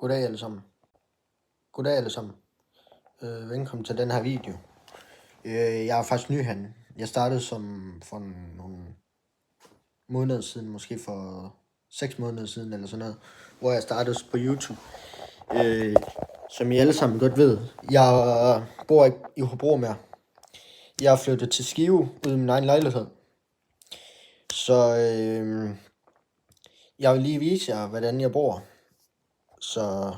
Goddag alle sammen. Goddag alle sammen. Velkommen til den her video. Jeg er faktisk ny herinde. Jeg startede for nogle måneder siden, måske for 6 måneder siden eller sådan noget, hvor jeg startede på YouTube. Som I alle sammen godt ved, jeg bor ikke i Hobro mere. Jeg er flyttet til Skive ude i min egen lejlighed. Så jeg vil lige vise jer, hvordan jeg bor. Så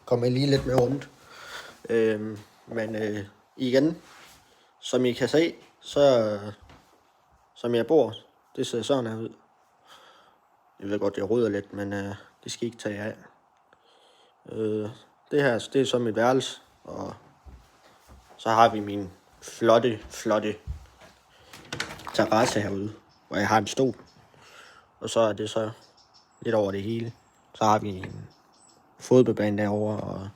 kommer jeg lige lidt med rundt. Men igen, som I kan se, så som jeg bor, det ser sådan her ud. Jeg ved godt, jeg rydder lidt, men det skal ikke tage af. Det her, det er så mit værelse, og så har vi min flotte terrasse herude, hvor jeg har en stol. Og så er det så lidt over det hele. Så har vi en fodboldbane derovre, og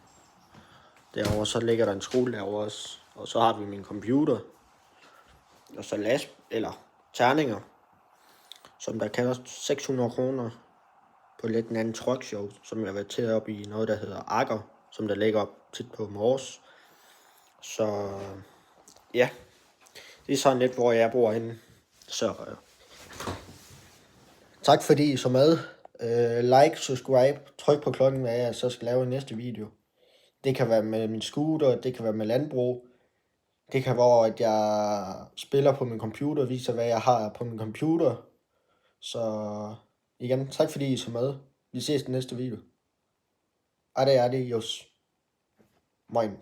derovre så ligger der en skole derovre også. Og så har vi min computer, og så terninger, som der kalder 600 kroner på lidt en anden truckshow, som jeg har været til op i noget, der hedder Akker, som der ligger op tit på Mors. Så ja, det er sådan lidt, hvor jeg bor henne. Så tak fordi I så med. Like, subscribe, tryk på klokken, hvad jeg så skal lave i næste video. Det kan være med min scooter, det kan være med landbrug. Det kan være, at jeg spiller på min computer, viser hvad jeg har på min computer. Så igen, tak fordi I så med. Vi ses i næste video. Adios. Moin.